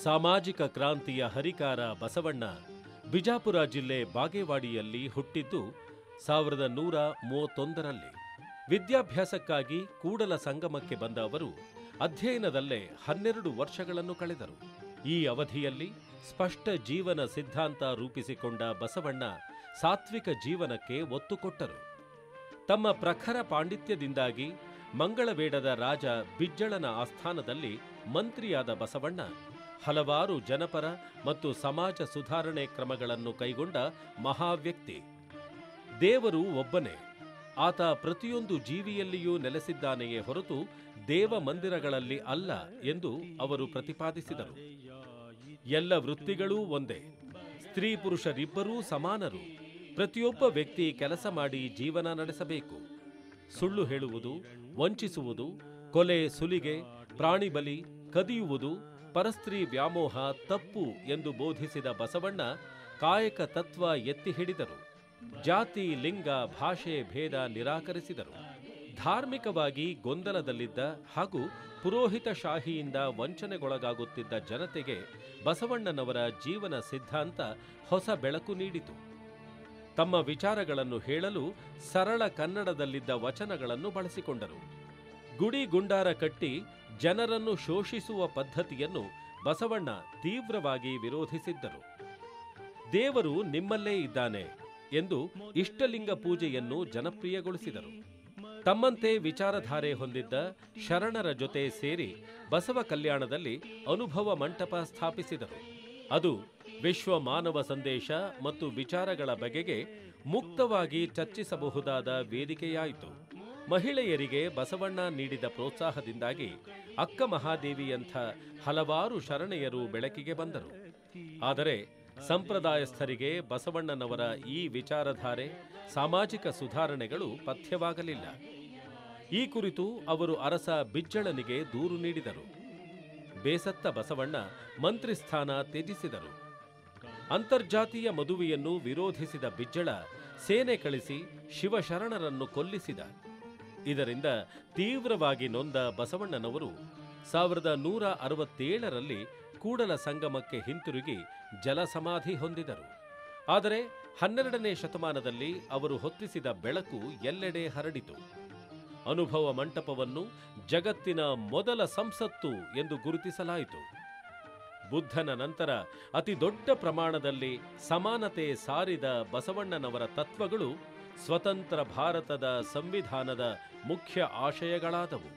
ಸಾಮಾಜಿಕ ಕ್ರಾಂತಿಯ ಹರಿಕಾರ ಬಸವಣ್ಣ ಬಿಜಾಪುರ ಜಿಲ್ಲೆ ಬಾಗೇವಾಡಿಯಲ್ಲಿ ಹುಟ್ಟಿದ್ದು 1131ರಲ್ಲಿ. ವಿದ್ಯಾಭ್ಯಾಸಕ್ಕಾಗಿ ಕೂಡಲ ಸಂಗಮಕ್ಕೆ ಬಂದ ಅವರು ಅಧ್ಯಯನದಲ್ಲೇ 12 ವರ್ಷಗಳನ್ನು ಕಳೆದರು. ಈ ಅವಧಿಯಲ್ಲಿ ಸ್ಪಷ್ಟ ಜೀವನ ಸಿದ್ಧಾಂತ ರೂಪಿಸಿಕೊಂಡ ಬಸವಣ್ಣ ಸಾತ್ವಿಕ ಜೀವನಕ್ಕೆ ಒತ್ತು ಕೊಟ್ಟರು. ತಮ್ಮ ಪ್ರಖರ ಪಾಂಡಿತ್ಯದಿಂದಾಗಿ ಮಂಗಳವೇಡದ ರಾಜ ಬಿಜ್ಜಳನ ಆಸ್ಥಾನದಲ್ಲಿ ಮಂತ್ರಿಯಾದ ಬಸವಣ್ಣ ಹಲವಾರು ಜನಪರ ಮತ್ತು ಸಮಾಜ ಸುಧಾರಣೆ ಕ್ರಮಗಳನ್ನು ಕೈಗೊಂಡ ಮಹಾವ್ಯಕ್ತಿ. ದೇವರು ಒಬ್ಬನೇ, ಆತ ಪ್ರತಿಯೊಂದು ಜೀವಿಯಲ್ಲಿಯೂ ನೆಲೆಸಿದ್ದಾನೆಯೇ ಹೊರತು ದೇವ ಮಂದಿರಗಳಲ್ಲಿ ಅಲ್ಲ ಎಂದು ಅವರು ಪ್ರತಿಪಾದಿಸಿದರು. ಎಲ್ಲ ವೃತ್ತಿಗಳೂ ಒಂದೇ, ಸ್ತ್ರೀ ಪುರುಷರಿಬ್ಬರೂ ಸಮಾನರು. ಪ್ರತಿಯೊಬ್ಬ ವ್ಯಕ್ತಿ ಕೆಲಸ ಮಾಡಿ ಜೀವನ ನಡೆಸಬೇಕು. ಸುಳ್ಳು ಹೇಳುವುದು, ವಂಚಿಸುವುದು, ಕೊಲೆ, ಸುಲಿಗೆ, ಪ್ರಾಣಿ ಬಲಿ, ಕದಿಯುವುದು, ಪರಸ್ತ್ರೀ ವ್ಯಾಮೋಹ ತಪ್ಪು ಎಂದು ಬೋಧಿಸಿದ ಬಸವಣ್ಣ ಕಾಯಕ ತತ್ವ ಎತ್ತಿ ಹಿಡಿದರು. ಜಾತಿ, ಲಿಂಗ, ಭಾಷೆ ಭೇದ ನಿರಾಕರಿಸಿದರು. ಧಾರ್ಮಿಕವಾಗಿ ಗೊಂದಲದಲ್ಲಿದ್ದ ಹಾಗೂ ಪುರೋಹಿತಶಾಹಿಯಿಂದ ವಂಚನೆಗೊಳಗಾಗುತ್ತಿದ್ದ ಜನತೆಗೆ ಬಸವಣ್ಣನವರ ಜೀವನ ಸಿದ್ಧಾಂತ ಹೊಸ ಬೆಳಕು ನೀಡಿತು. ತಮ್ಮ ವಿಚಾರಗಳನ್ನು ಹೇಳಲು ಸರಳ ಕನ್ನಡದಲ್ಲಿದ್ದ ವಚನಗಳನ್ನು ಬಳಸಿಕೊಂಡರು. ಗುಡಿ ಗುಂಡಾರ ಕಟ್ಟಿ ಜನರನ್ನು ಶೋಷಿಸುವ ಪದ್ಧತಿಯನ್ನು ಬಸವಣ್ಣ ತೀವ್ರವಾಗಿ ವಿರೋಧಿಸಿದ್ದರು. ದೇವರು ನಿಮ್ಮಲ್ಲೇ ಇದ್ದಾನೆ ಎಂದು ಇಷ್ಟಲಿಂಗ ಪೂಜೆಯನ್ನು ಜನಪ್ರಿಯಗೊಳಿಸಿದರು. ತಮ್ಮಂತೆ ವಿಚಾರಧಾರೆ ಹೊಂದಿದ್ದ ಶರಣರ ಜೊತೆ ಸೇರಿ ಬಸವ ಕಲ್ಯಾಣದಲ್ಲಿ ಅನುಭವ ಮಂಟಪ ಸ್ಥಾಪಿಸಿದರು. ಅದು ವಿಶ್ವ ಮಾನವ ಸಂದೇಶ ಮತ್ತು ವಿಚಾರಗಳ ಬಗೆಗೆ ಮುಕ್ತವಾಗಿ ಚರ್ಚಿಸಬಹುದಾದ ವೇದಿಕೆಯಾಯಿತು. ಮಹಿಳೆಯರಿಗೆ ಬಸವಣ್ಣ ನೀಡಿದ ಪ್ರೋತ್ಸಾಹದಿಂದಾಗಿ ಅಕ್ಕ ಮಹಾದೇವಿಯಂಥ ಹಲವಾರು ಶರಣೆಯರು ಬೆಳಕಿಗೆ ಬಂದರು. ಆದರೆ ಸಂಪ್ರದಾಯಸ್ಥರಿಗೆ ಬಸವಣ್ಣನವರ ಈ ವಿಚಾರಧಾರೆ, ಸಾಮಾಜಿಕ ಸುಧಾರಣೆಗಳು ಪಥ್ಯವಾಗಲಿಲ್ಲ. ಈ ಕುರಿತು ಅವರು ಅರಸ ಬಿಜ್ಜಳನಿಗೆ ದೂರು ನೀಡಿದರು. ಬೇಸತ್ತ ಬಸವಣ್ಣ ಮಂತ್ರಿ ಸ್ಥಾನ ತ್ಯಜಿಸಿದರು. ಅಂತರ್ಜಾತೀಯ ಮದುವೆಯನ್ನು ವಿರೋಧಿಸಿದ ಬಿಜ್ಜಳ ಸೇನೆ ಕಳಿಸಿ ಶಿವಶರಣರನ್ನು ಕೊಲ್ಲಿಸಿದ. ಇದರಿಂದ ತೀವ್ರವಾಗಿ ನೊಂದ ಬಸವಣ್ಣನವರು 1167ರಲ್ಲಿ ಕೂಡಲ ಸಂಗಮಕ್ಕೆ ಹಿಂತಿರುಗಿ ಜಲಸಮಾಧಿ ಹೊಂದಿದರು. ಆದರೆ 12ನೇ ಶತಮಾನದಲ್ಲಿ ಅವರು ಹೊತ್ತಿಸಿದ ಬೆಳಕು ಎಲ್ಲೆಡೆ ಹರಡಿತು. ಅನುಭವ ಮಂಟಪವನ್ನು ಜಗತ್ತಿನ ಮೊದಲ ಸಂಸತ್ತು ಎಂದು ಗುರುತಿಸಲಾಯಿತು. ಬುದ್ಧನ ನಂತರ ಅತಿ ದೊಡ್ಡ ಪ್ರಮಾಣದಲ್ಲಿ ಸಮಾನತೆ ಸಾರಿದ ಬಸವಣ್ಣನವರ ತತ್ವಗಳು ಸ್ವತಂತ್ರ ಭಾರತದ ಸಂವಿಧಾನದ ಮುಖ್ಯ ಆಶಯಗಳಾದವು.